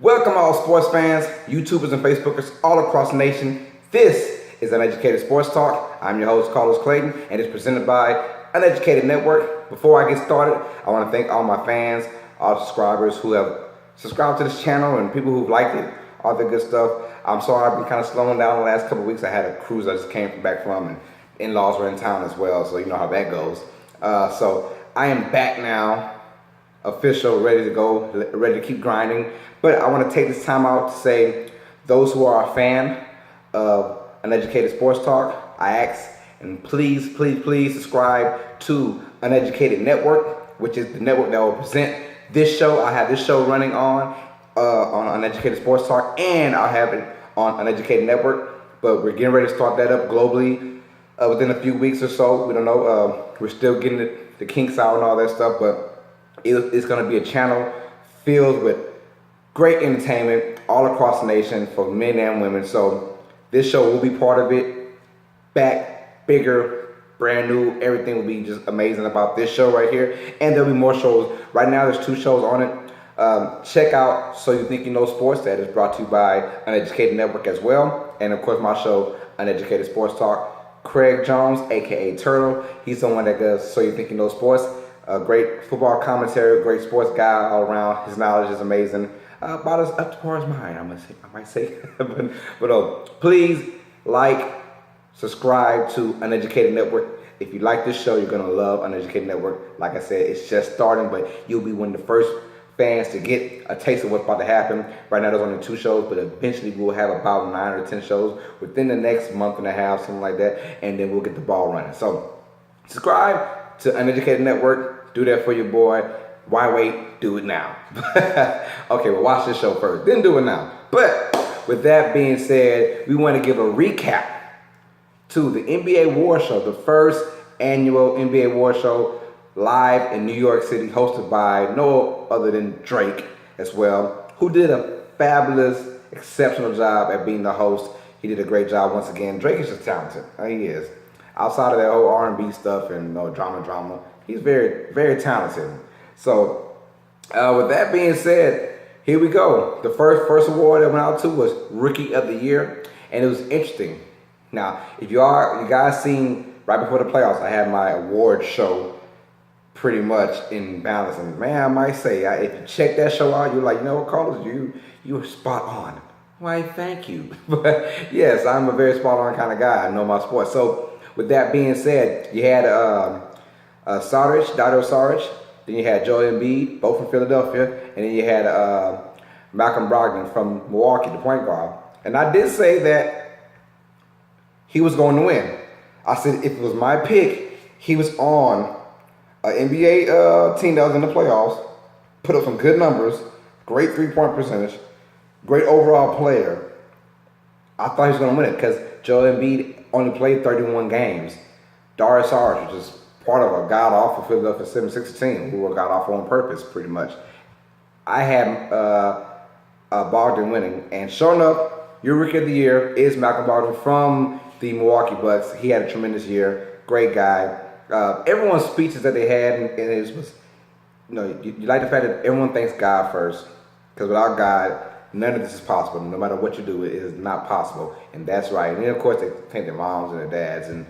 Welcome all sports fans, YouTubers and Facebookers all across the nation. This is Uneducated Sports Talk. I'm your host, Carlos Clayton, and it's presented by Uneducated Network. Before I get started, I want to thank all my fans, all subscribers who have subscribed to this channel and people who've liked it, all the good stuff. I'm sorry I've been kind of slowing down the last couple of weeks. I had a cruise I just came back from, and in-laws were in town as well, so you know how that goes. So I am back now, official, ready to go, ready to keep grinding. But I want to take this time out to say, those who are a fan of Uneducated Sports Talk, I ask, and please subscribe to Uneducated Network, which is the network that will present this show. I have this show running on Uneducated Sports Talk, and I'll have it on Uneducated Network. But we're getting ready to start that up globally within a few weeks or so. We don't know. We're still getting the kinks out and all that stuff, but it's going to be a channel filled with great entertainment all across the nation for men and women. So this show will be part of it. Back, bigger, brand new. Everything will be just amazing about this show right here. And there'll be more shows. Right now there's 2 shows on it. Check out So You Think You Know Sports. That is brought to you by Uneducated Network as well. And of course my show, Uneducated Sports Talk. Craig Jones, aka Turtle. He's the one that does So You Think You Know Sports. A great football commentary, great sports guy all around. His knowledge is amazing. About as up to par as mine, I might say. but please like, subscribe to Uneducated Network. If you like this show, you're gonna love Uneducated Network. Like I said, it's just starting, but you'll be one of the first fans to get a taste of what's about to happen. Right now, there's only 2 shows, but eventually we'll have about 9 or 10 shows within the next month and a half, something like that, and then we'll get the ball running. So subscribe to Uneducated Network. Do that for your boy. Why wait? Do it now. Okay, well, watch this show first, then do it now. But with that being said, we want to give a recap to the NBA War Show, the first annual NBA War Show live in New York City, hosted by no other than Drake as well, who did a fabulous, exceptional job at being the host. He did a great job once again. Drake is just talented. He is. Outside of that whole R&B stuff and drama, he's very, very talented. So, with that being said, here we go. The first award that went out to was Rookie of the Year, and it was interesting. Now, if you guys seen right before the playoffs, I had my award show pretty much in balance, and man, I might say, if you check that show out, you're like, you know what, Carlos, you were spot on. Why, thank you. But yes, I'm a very spot on kind of guy. I know my sports. So, with that being said, you had Dario Saric. Then you had Joel Embiid, both from Philadelphia, and then you had Malcolm Brogdon from Milwaukee, the point guard. And I did say that he was going to win. I said if it was my pick, he was on an NBA team that was in the playoffs, put up some good numbers, great 3-point percentage, great overall player. I thought he was going to win it because Joel Embiid only played 31 games. Dario Saric was just part of a god-awful Philadelphia 76 team who were god-awful on purpose, pretty much. I had Bogdan winning, and sure enough, your Rookie of the Year is Malcolm Brogdon from the Milwaukee Bucks. He had a tremendous year, great guy. Everyone's speeches that they had, and it was, you like the fact that everyone thanks God first, because without God, none of this is possible. No matter what you do, it is not possible, and that's right. And then, of course, they thank their moms and their dads, and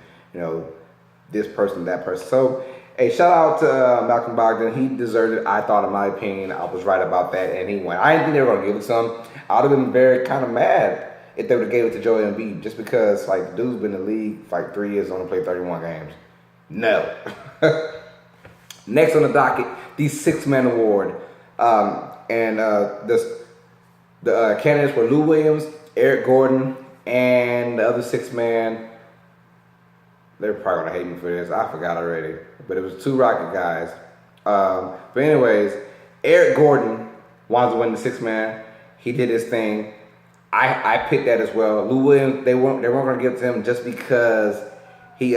this person, that person. So, hey, shout out to Malcolm Brogdon. He deserved it, I thought, in my opinion. I was right about that, and he won. I didn't think they were going to give it to him. I would have been very kind of mad if they would have gave it to Joel Embiid, just because, the dude's been in the league for 3 years, only played 31 games. No. Next on the docket, the 6-man award. The candidates were Lou Williams, Eric Gordon, and the other 6-man. They're probably going to hate me for this. I forgot already. But it was 2 Rocket guys. But anyways, Eric Gordon wanted to win the 6-man. He did his thing. I picked that as well. Lou Williams, they weren't going to give it to him just because he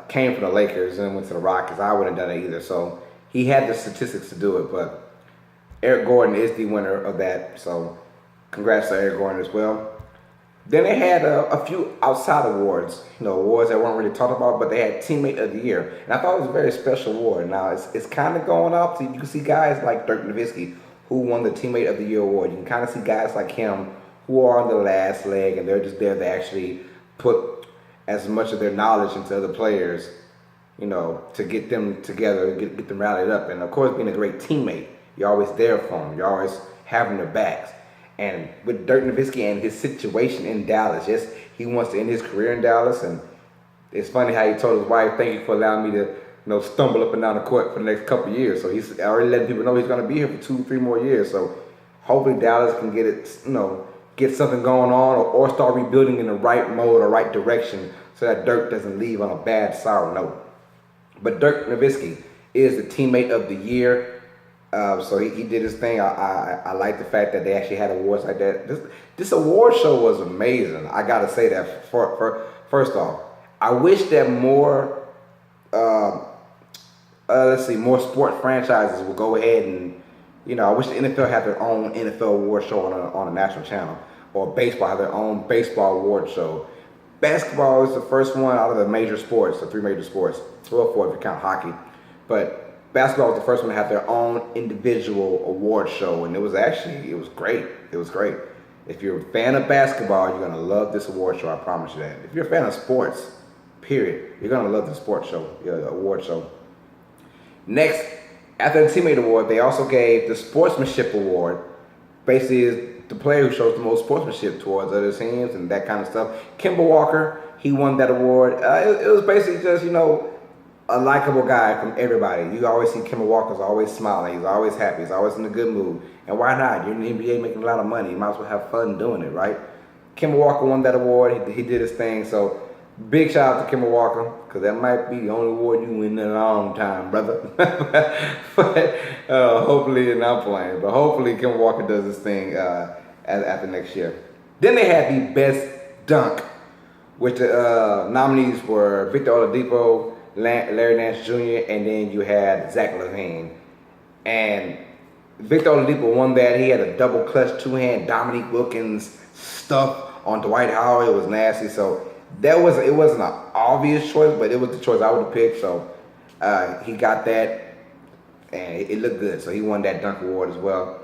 came from the Lakers and went to the Rockets. I wouldn't have done it either. So he had the statistics to do it. But Eric Gordon is the winner of that. So congrats to Eric Gordon as well. Then they had a few outside awards, awards that weren't really talked about, but they had Teammate of the Year. And I thought it was a very special award. Now, it's kind of going up. So you can see guys like Dirk Nowitzki, who won the Teammate of the Year award. You can kind of see guys like him who are on the last leg, and they're just there to actually put as much of their knowledge into other players, to get them together, get them rallied up. And of course, being a great teammate, you're always there for them. You're always having their backs. And with Dirk Nowitzki and his situation in Dallas, yes, he wants to end his career in Dallas. And it's funny how he told his wife, "Thank you for allowing me to, stumble up and down the court for the next couple of years." So he's already letting people know he's going to be here for 2-3 more years. So hopefully Dallas can get it, get something going on, or start rebuilding in the right mode or right direction, so that Dirk doesn't leave on a bad, sour note. But Dirk Nowitzki is the Teammate of the Year. So he did his thing. I like the fact that they actually had awards like that. This award show was amazing. I gotta say that. First off, I wish that more more sport franchises would go ahead and, I wish the NFL had their own NFL award show on a national channel, or baseball had their own baseball award show. Basketball is the first one out of the major sports, the 3 major sports. Well, 4 if you count hockey, but basketball was the first one to have their own individual award show, and it was great. It was great. If you're a fan of basketball, you're gonna love this award show. I promise you that. If you're a fan of sports, period, you're gonna love the sports show, the award show. Next, after the Teammate Award, they also gave the Sportsmanship Award. Basically, is the player who shows the most sportsmanship towards other teams and that kind of stuff. Kemba Walker, he won that award. It was basically just, a likable guy from everybody. You always see Kemba Walker's always smiling. He's always happy. He's always in a good mood. And why not? You're in the NBA making a lot of money. You might as well have fun doing it, right? Kemba Walker won that award. He did his thing. So big shout out to Kemba Walker, because that might be the only award you win in a long time, brother. But hopefully, and I'm playing, but hopefully Kemba Walker does his thing after next year. Then they had the Best Dunk, which the nominees were Victor Oladipo, Larry Nance Jr., and then you had Zach LaVine. And Victor Oladipo won that. He had a double clutch 2-hand Dominique Wilkins stuff on Dwight Howard. It was nasty. So it wasn't an obvious choice, but it was the choice I would have picked. So he got that, and it looked good. So he won that dunk award as well.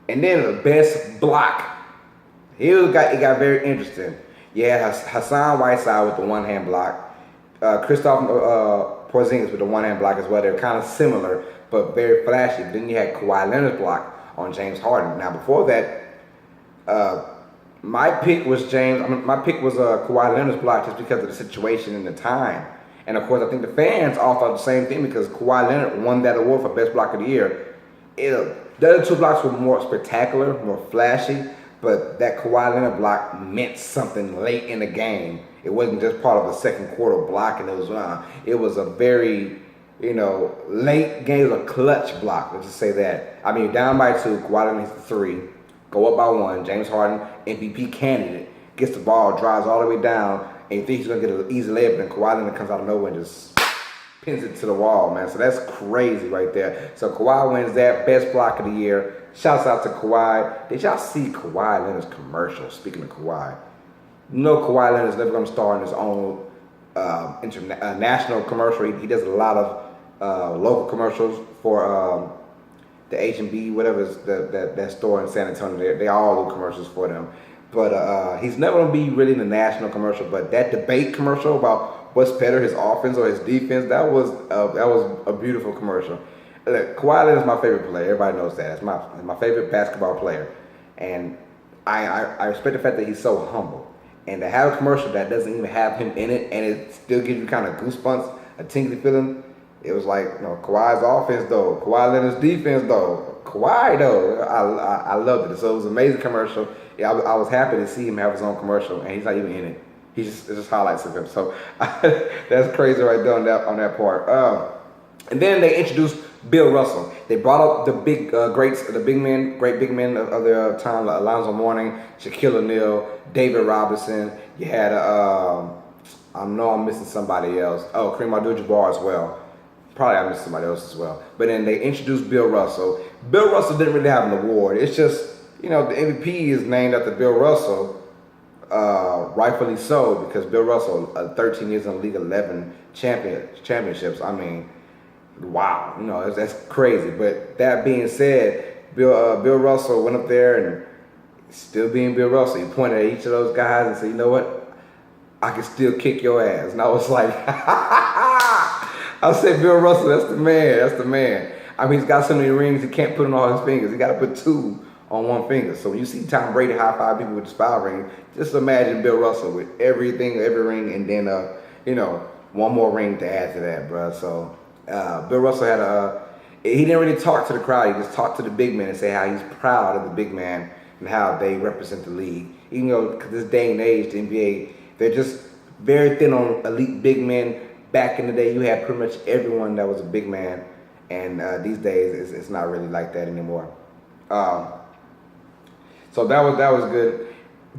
And then the Best Block. It got very interesting. You had Hassan Whiteside with the 1-hand block. Kristaps Porzingis with the 1-hand block as well. They're kind of similar, but very flashy. Then you had Kawhi Leonard's block on James Harden. Now before that, my pick was Kawhi Leonard's block, just because of the situation and the time. And of course, I think the fans all thought the same thing, because Kawhi Leonard won that award for Best Block of the Year. The other 2 blocks were more spectacular, more flashy, but that Kawhi Leonard block meant something late in the game. It wasn't just part of a second quarter block, and it was a very, late game, a clutch block. Let's just say that. I mean, down by 2, Kawhi Leonard hits the 3, go up by 1. James Harden, MVP candidate, gets the ball, drives all the way down, and you think he's gonna get an easy layup, and Kawhi Leonard comes out of nowhere and just pins it to the wall, man. So that's crazy right there. So Kawhi wins that Best Block of the Year. Shouts out to Kawhi. Did y'all see Kawhi Leonard's commercial? Speaking of Kawhi, Kawhi Leonard's never going to star in his own national commercial. He does a lot of local commercials for the H&B, whatever is that store in San Antonio. They all do commercials for them. But he's never going to be really in the national commercial. But that debate commercial about what's better, his offense or his defense, that was a beautiful commercial. Look, Kawhi Leonard is my favorite player. Everybody knows that. It's my favorite basketball player. And I respect the fact that he's so humble. And to have a commercial that doesn't even have him in it, and it still gives you kind of goosebumps, a tingly feeling. It was like, Kawhi's offense though, Kawhi Leonard's defense though, Kawhi though. I loved it. So it was an amazing commercial. Yeah, I was happy to see him have his own commercial, and he's not even in it. It's just highlights of him. So that's crazy right there on that part. And then they introduced Bill Russell. They brought up the big greats, the great big men of their time, like Alonzo Mourning, Shaquille O'Neal, David Robinson. You had I know I'm missing somebody else. Oh, Kareem Abdul-Jabbar as well. Probably I missed somebody else as well. But then they introduced Bill Russell. Bill Russell didn't really have an award. It's just, the MVP is named after Bill Russell, rightfully so, because Bill Russell, 13 years in the league, 11 championships. I mean, wow, that's crazy. But that being said, Bill Russell went up there and still being Bill Russell. He pointed at each of those guys and said, you know what? I can still kick your ass. And I was like, I said, Bill Russell, that's the man. That's the man. I mean, he's got so many rings, he can't put on all his fingers. He got to put 2 on one finger. So when you see Tom Brady high five people with the spiral ring, just imagine Bill Russell with everything, every ring, and then, one more ring to add to that, bro. So Bill Russell he didn't really talk to the crowd. He just talked to the big men and say how he's proud of the big man and how they represent the league. Even though this day and age, the NBA, they're just very thin on elite big men. Back in the day, you had pretty much everyone that was a big man, and these days it's not really like that anymore. So that was good.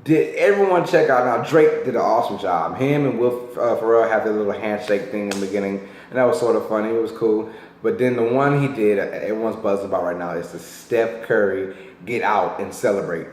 Did everyone check out? Now Drake did an awesome job. Him and Will Ferrell had their little handshake thing in the beginning, and that was sort of funny. It was cool. But then the one he did, everyone's buzzing about right now, is the Steph Curry Get Out and Celebrate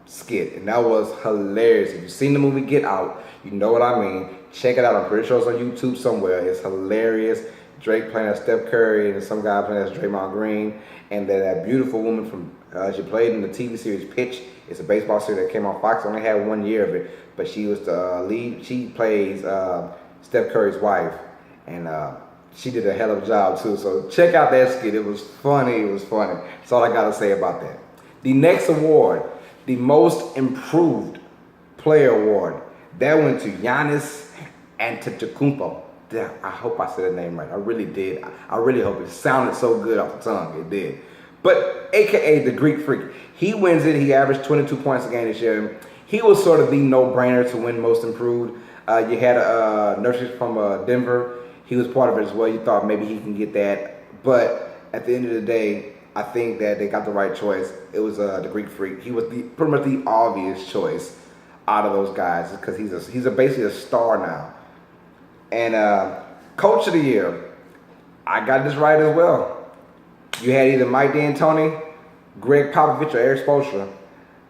skit, and that was hilarious. If you've seen the movie Get Out, you know what I mean. Check it out. I'm pretty sure it's on YouTube somewhere. It's hilarious. Drake playing as Steph Curry and some guy playing as Draymond Green, and that beautiful woman from she played in the TV series Pitch. It's a baseball series that came on Fox. Only had 1 year of it, but she was the lead. She plays Steph Curry's wife, and she did a hell of a job too. So check out that skit. It was funny. It was funny. That's all I got to say about that. The next award, the Most Improved Player Award, that went to Giannis Antetokounmpo. I hope I said the name right. I really did. I really hope it sounded so good off the tongue. It did. But AKA the Greek Freak, he wins it. He averaged 22 points a game this year. He was sort of the no-brainer to win Most Improved. You had a nursery from Denver. He was part of it as well. You thought maybe he can get that. But at the end of the day, I think that they got the right choice. It was the Greek Freak. He was pretty much the obvious choice out of those guys because he's basically a star now. And Coach of the Year, I got this right as well. You had either Mike D'Antoni, Greg Popovich, or Eric Spoelstra.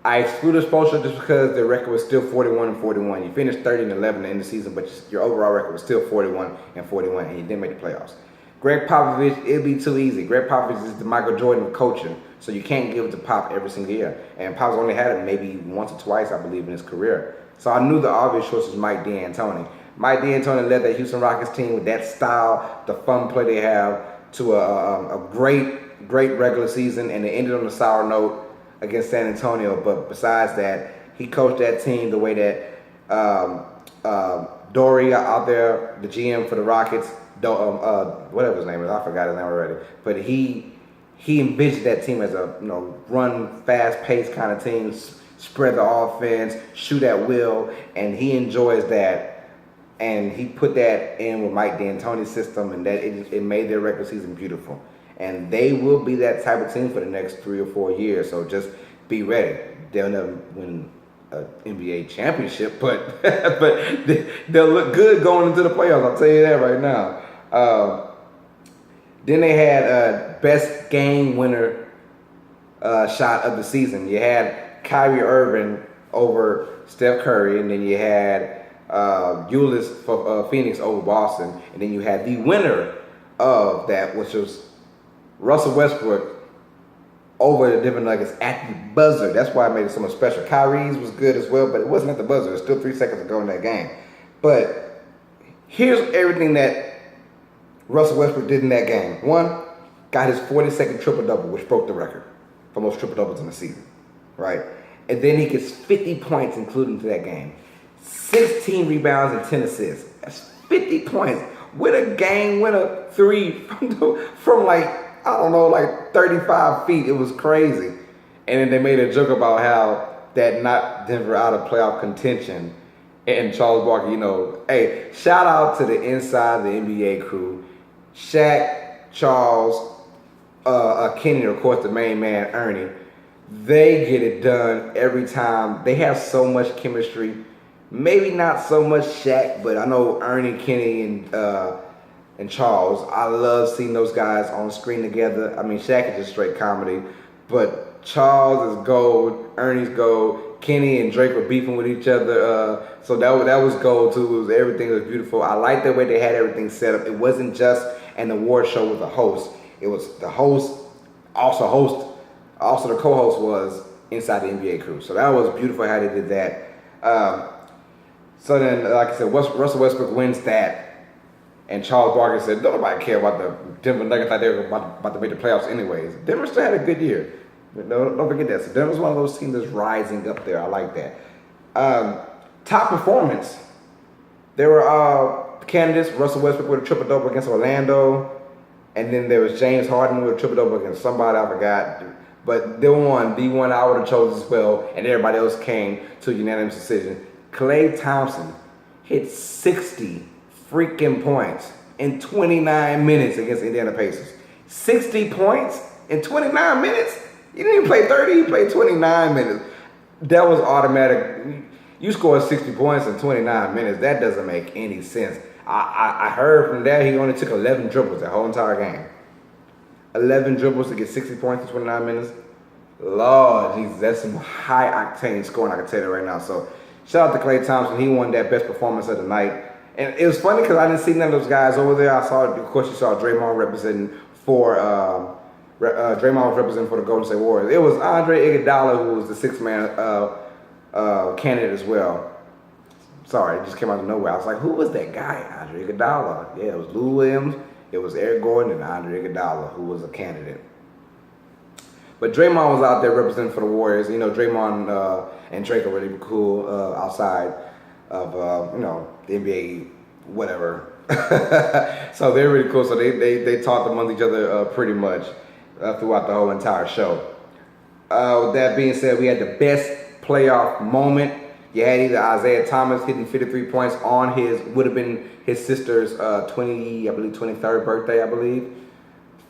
I excluded Spoelstra just because their record was still 41-41. You finished 30-11 in the end of the season, but your overall record was still 41-41, and you didn't make the playoffs. Greg Popovich, it'd be too easy. Greg Popovich is the Michael Jordan of coaching, so you can't give it to Pop every single year. And Pop's only had it maybe once or twice, I believe, in his career. So I knew the obvious choice was Mike D'Antoni. Mike D'Antoni led that Houston Rockets team with that style, the fun play they have, to a great regular season, and it ended on a sour note against San Antonio. But besides that, he coached that team the way that Dory out there, the GM for the Rockets, whatever his name is, I forgot his name already. But he envisioned that team as a run, fast-paced kind of team, spread the offense, shoot at will, and he enjoys that. And he put that in with Mike D'Antoni's system, and that it made their regular season beautiful. And they will be that type of team for the next 3 or 4 years. So just be ready. They'll never win an NBA championship, but they'll look good going into the playoffs. I'll tell you that right now. Then they had best game winner shot of the season. You had Kyrie Irving over Steph Curry, and then you had Ulis for Phoenix over Boston, and then you had the winner of that, which was Russell Westbrook over the Denver Nuggets at the buzzer. That's why I made it so much special. Kyrie's was good as well, but it wasn't at the buzzer. There's still 3 seconds to go in that game. But here's everything that Russell Westbrook did in that game. 1, got his 42nd triple-double, which broke the record for most triple-doubles in the season, right? And then he gets 50 points including to that game. 16 rebounds and 10 assists. That's 50 points with a game winner 3 from like 35 feet. It was crazy. And then they made a joke about how that knocked Denver out of playoff contention. And Charles Barkley, hey, shout out to the inside of the NBA crew. Shaq, Charles, Kenny, and of course the main man, Ernie. They get it done every time. They have so much chemistry. Maybe not so much Shaq, but I know Ernie, Kenny, and Charles. I love seeing those guys on screen together. I mean, Shaq is just straight comedy, but Charles is gold, Ernie's gold. Kenny and Drake were beefing with each other, so that was gold too. Everything was beautiful. I like the way they had everything set up. It wasn't just an award show with a host. It was the host also host Also, the co-host was Inside the NBA Crew. So that was beautiful how they did that. So then, like I said, Russell Westbrook wins that, and Charles Barkley said, "Don't nobody care about the Denver Nuggets. Like they were about to make the playoffs anyways." Denver still had a good year. Don't forget that. So Denver's one of those teams that's rising up there. I like that. Top performance. There were candidates. Russell Westbrook with a triple-double against Orlando. And then there was James Harden with a triple-double against somebody I forgot. But the one I would have chosen as well, and everybody else came to a unanimous decision. Klay Thompson hit 60 freaking points in 29 minutes against Indiana Pacers. 60 points in 29 minutes? He didn't even play 30, he played 29 minutes. That was automatic. You scored 60 points in 29 minutes. That doesn't make any sense. I heard from that he only took 11 dribbles the whole entire game. 11 dribbles to get 60 points in 29 minutes. Lord Jesus, that's some high octane scoring, I can tell you right now. So shout out to Klay Thompson. He won that best performance of the night. And it was funny because I didn't see none of those guys over there. I saw, of course, you saw Draymond representing for Draymond was representing for the Golden State Warriors. It was Andre Iguodala who was the sixth-man candidate as well. Sorry, it just came out of nowhere. I was like, who was that guy? Andre Iguodala. Yeah, it was Lou Williams, it was Eric Gordon, and Andre Iguodala who was a candidate. But Draymond was out there representing for the Warriors. You know, Draymond and Drake are really cool outside of the NBA, whatever. So they're really cool. So they talked among each other pretty much throughout the whole entire show. With that being said, we had the best playoff moment. You had either Isaiah Thomas hitting 53 points on would have been his sister's 23rd birthday, I believe.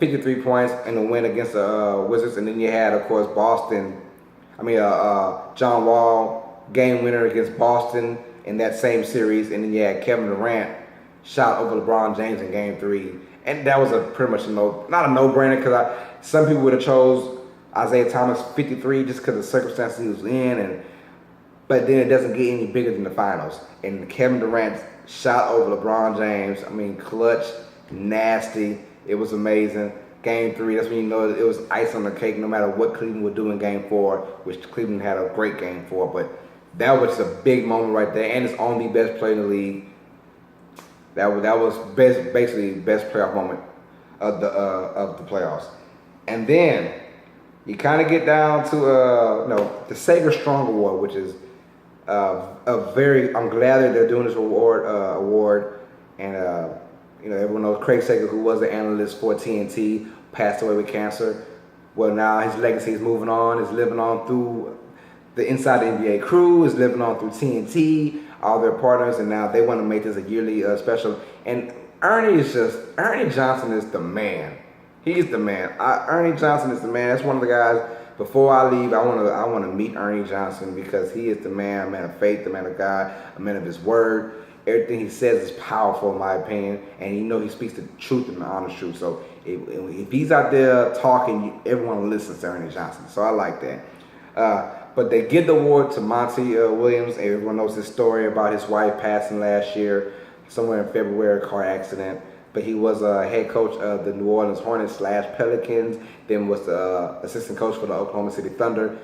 53 points in a win against the Wizards, and then you had, of course, John Wall game winner against Boston in that same series, and then you had Kevin Durant shot over LeBron James in Game 3, and that was pretty much not a no-brainer because some people would have chose Isaiah Thomas 53 just because of the circumstances he was in, but then it doesn't get any bigger than the finals. And Kevin Durant shot over LeBron James. Clutch, nasty. It was amazing. Game 3, that's when you know it was ice on the cake no matter what Cleveland would do in Game 4, which Cleveland had a great Game 4. But that was a big moment right there, and it's on the best player in the league. That was basically best playoff moment of the playoffs. And then you kind of get down to the Sega Strong Award, which is I'm glad that they're doing this award, and everyone knows Craig Sager, who was the analyst for TNT, passed away with cancer. Well, now his legacy is moving on, is living on through the Inside the NBA Crew, is living on through TNT, all their partners, and now they want to make this a yearly special. And Ernie Johnson is the man. He's the man. Ernie Johnson is the man. That's one of the guys. Before I leave, I want to meet Ernie Johnson because he is the man, a man of faith, a man of God, a man of his word. Everything he says is powerful, in my opinion, and he speaks the truth and the honest truth. So if he's out there talking, everyone listens to Ernie Johnson. So I like that. But they give the award to Monty Williams. Everyone knows his story about his wife passing last year, somewhere in February, car accident. But he was a head coach of the New Orleans Hornets / Pelicans, then was the assistant coach for the Oklahoma City Thunder.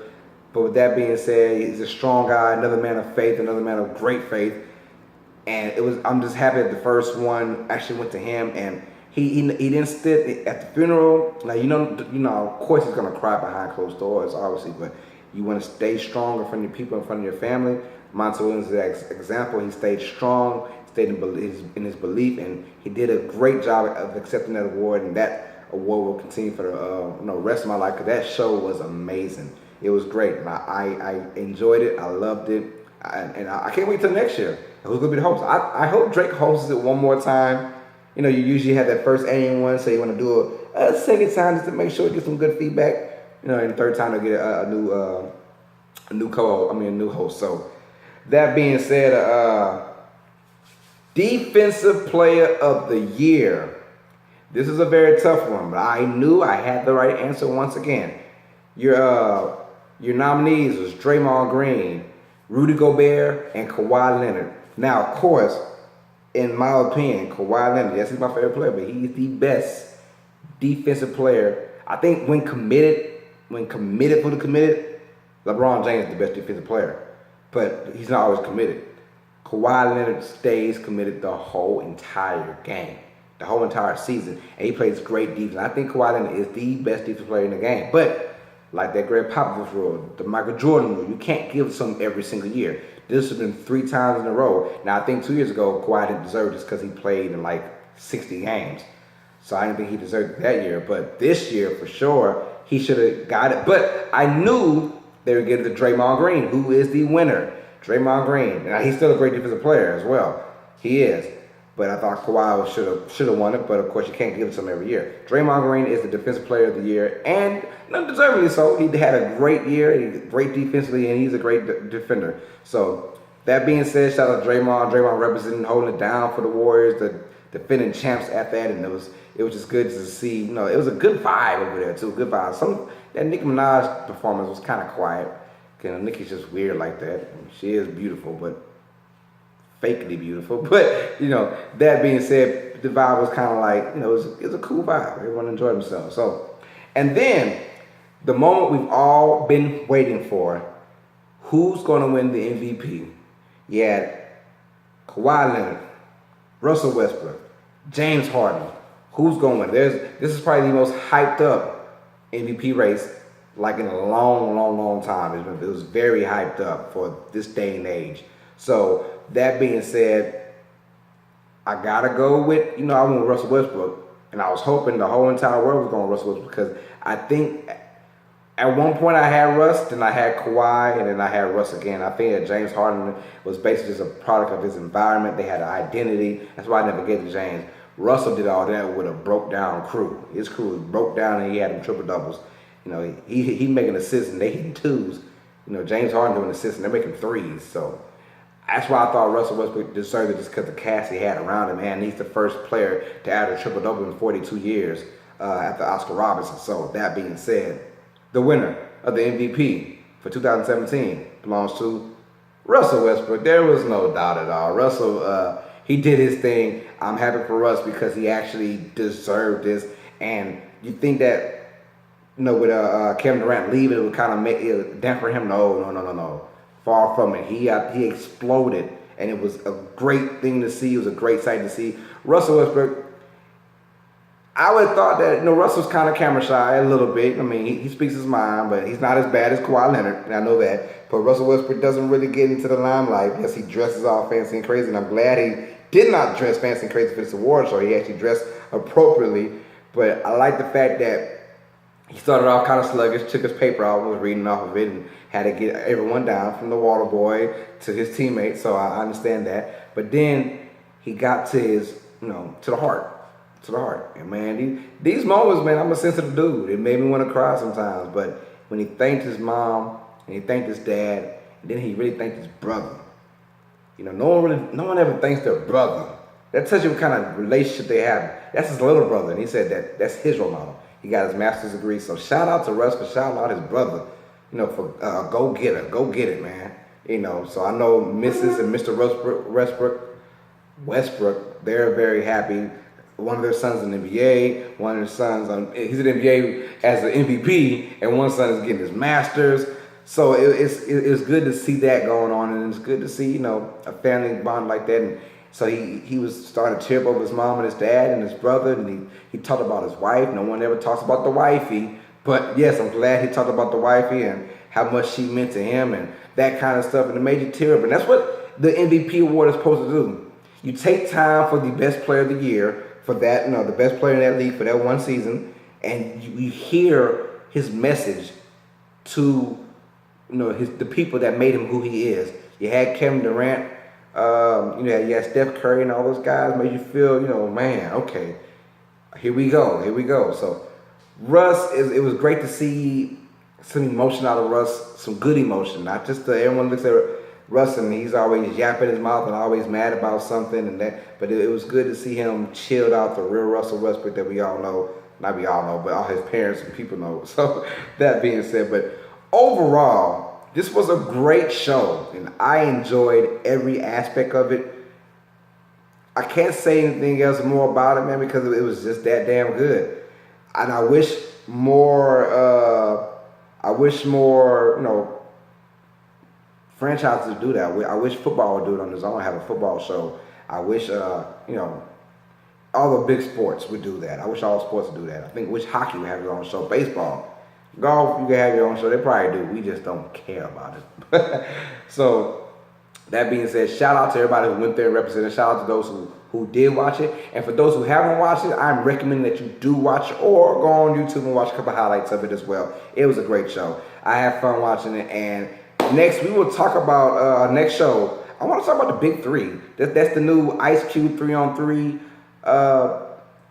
But with that being said, he's a strong guy, another man of faith, another man of great faith. And I'm just happy that the first one actually went to him, and he didn't sit at the funeral. Now of course he's gonna cry behind closed doors, obviously, but you want to stay strong in front of your people, in front of your family. Monty Williams is an example. He stayed strong, stayed in his belief, and he did a great job of accepting that award. And that award will continue for the rest of my life because that show was amazing. It was great, and I enjoyed it. I loved it, and I can't wait till next year. Who's gonna be the host? I hope Drake hosts it one more time. You usually have that first annual one, so you want to do a second time just to make sure you get some good feedback. And the third time to get a new host. So that being said, Defensive Player of the Year. This is a very tough one, but I knew I had the right answer once again. Your nominees was Draymond Green, Rudy Gobert, and Kawhi Leonard. Now, of course, in my opinion, Kawhi Leonard, yes, he's my favorite player, but he's the best defensive player. I think when committed, when committed, fully committed, LeBron James is the best defensive player. But he's not always committed. Kawhi Leonard stays committed the whole entire game, the whole entire season, and he plays great defense. I think Kawhi Leonard is the best defensive player in the game. But like that Greg Popovich rule, the Michael Jordan rule, you can't give some every single year. This has been 3 times in a row. Now, I think 2 years ago, Kawhi didn't deserve this because he played in like 60 games. So I didn't think he deserved it that year. But this year, for sure, he should have got it. But I knew they would give it to Draymond Green, who is the winner. Draymond Green. Now, he's still a great defensive player as well. He is. But I thought Kawhi should have won it. But, of course, you can't give it to him every year. Draymond Green is the defensive player of the year. And undeservedly so. He had a great year. He's great defensively, and he's a great defender. So, that being said, shout out to Draymond. Draymond representing, holding it down for the Warriors, the defending champs at that. And it was just good to see. You know, it was a good vibe over there, too. Good vibe. That Nicki Minaj performance was kind of quiet. Nicki's just weird like that. She is beautiful, but fakely beautiful. But, you know, that being said, the vibe was kind of like, you know, it was a cool vibe. Everyone enjoyed themselves. So, and then the moment we've all been waiting for, who's going to win the MVP? You had Kawhi Leonard, Russell Westbrook, James Harden. Who's going to win? This is probably the most hyped up MVP race like in a long, long, long time. It was very hyped up for this day and age. So that being said, I gotta go with, you know, I went with Russell Westbrook, and I was hoping the whole entire world was going with Russell Westbrook because I think at one point I had Russ, then I had Kawhi, and then I had Russ again. I think that James Harden was basically just a product of his environment. They had an identity. That's why I never gave to James. Russell did all that with a broke down crew. His crew was broke down, and he had them triple doubles. You know, he making assists and they hitting 2s. You know, James Harden doing assists and they're making 3s. So that's why I thought Russell Westbrook deserved it just because the cast he had around him. And he's the first player to add a triple double in 42 years after Oscar Robertson. So that being said, the winner of the MVP for 2017 belongs to Russell Westbrook. There was no doubt at all. Russell, he did his thing. I'm happy for Russ because he actually deserved this. And you think that, you know, with Kevin Durant leaving, it would kind of make it damper him. No. Far from it. He exploded, and it was a great thing to see. It was a great sight to see. Russell Westbrook, I would have thought that, you know, Russell's kind of camera shy a little bit. I mean, he speaks his mind, but he's not as bad as Kawhi Leonard, and I know that. But Russell Westbrook doesn't really get into the limelight. Yes, he dresses all fancy and crazy, and I'm glad he did not dress fancy and crazy for this award show. He actually dressed appropriately. But I like the fact that he started off kind of sluggish, took his paper out, was reading off of it, and had to get everyone down from the water boy to his teammates. So I understand that. But then he got to his, you know, to the heart. And man, these moments, man, I'm a sensitive dude. It made me want to cry sometimes. But when he thanked his mom and he thanked his dad, and then he really thanked his brother. You know, no one ever thanks their brother. That tells you what kind of relationship they have. That's his little brother, and he said that's his role model. He got his master's degree. So shout out to Russ for shouting out his brother, you know, for go get it, man. You know, so I know Mrs. and Mr. Westbrook, they're very happy. One of their sons in the NBA, one of their sons, he's in the NBA as an MVP, and one son is getting his master's. So it's good to see that going on, and it's good to see, you know, a family bond like that. And so he was starting to tear up over his mom and his dad and his brother, and he talked about his wife. No one ever talks about the wifey, but yes, I'm glad he talked about the wifey and how much she meant to him and that kind of stuff, and it made you tear up. And that's what the MVP award is supposed to do. You take time for the best player of the year, for that, you know, the best player in that league for that one season, and you hear his message to, you know, the people that made him who he is. You had Kevin Durant. You had Steph Curry and all those guys made you feel, you know, man, okay, here we go. So Russ, it was great to see some emotion out of Russ, some good emotion, not just everyone looks at Russ and he's always yapping his mouth and always mad about something and that, but it was good to see him chilled out, the real Russell Westbrook that we all know, not we all know, but all his parents and people know. So that being said, but overall, this was a great show, and I enjoyed every aspect of it. I can't say anything else more about it, man, because it was just that damn good. And I wish more I wish more, franchises do that. I wish football would do it on its own, have a football show. I wish, all the big sports would do that. I wish all sports would do that. I wish hockey would have its own show. Baseball, golf, you can have your own show. They probably do. We just don't care about it. So, that being said, shout out to everybody who went there and represented. Shout out to those who did watch it. And for those who haven't watched it, I'm recommending that you do watch it or go on YouTube and watch a couple highlights of it as well. It was a great show. I had fun watching it. And next, we will talk about, next show, I want to talk about the Big Three. That's the new Ice Cube 3-on-3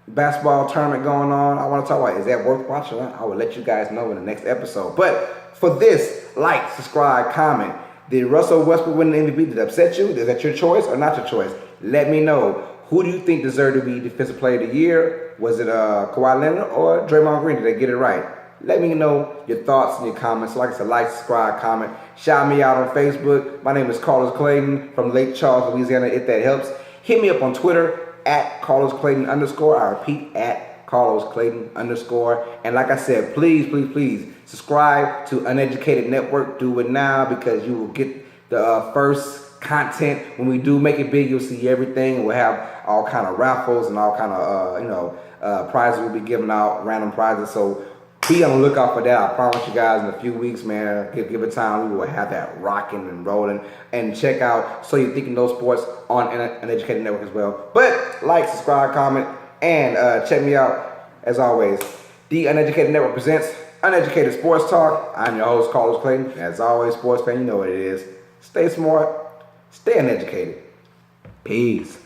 basketball tournament going on. I want to talk about, is that worth watching? I will let you guys know in the next episode. But for this, like, subscribe, comment. Did Russell Westbrook win the MVP? Did it upset you? Is that your choice or not your choice? Let me know. Who do you think deserved to be Defensive Player of the Year? Was it Kawhi Leonard or Draymond Green? Did they get it right? Let me know your thoughts and your comments. Like I said, like, subscribe, comment. Shout me out on Facebook. My name is Carlos Clayton from Lake Charles, Louisiana, if that helps. Hit me up on Twitter at Carlos Clayton _. I repeat, at Carlos Clayton _. And like I said, please subscribe to Uneducated Network. Do it now because you will get the first content. When we do make it big, you'll see everything. And we'll have all kind of raffles and all kind of prizes we'll be giving out, random prizes. So be on the lookout for that. I promise you guys in a few weeks, man, give it time, we will have that rocking and rolling. And check out So You're Thinking Those Sports on Uneducated Network as well. But like, subscribe, comment, and check me out. As always, the Uneducated Network presents Uneducated Sports Talk. I'm your host, Carlos Clayton. As always, sports fan, you know what it is. Stay smart, stay uneducated. Peace.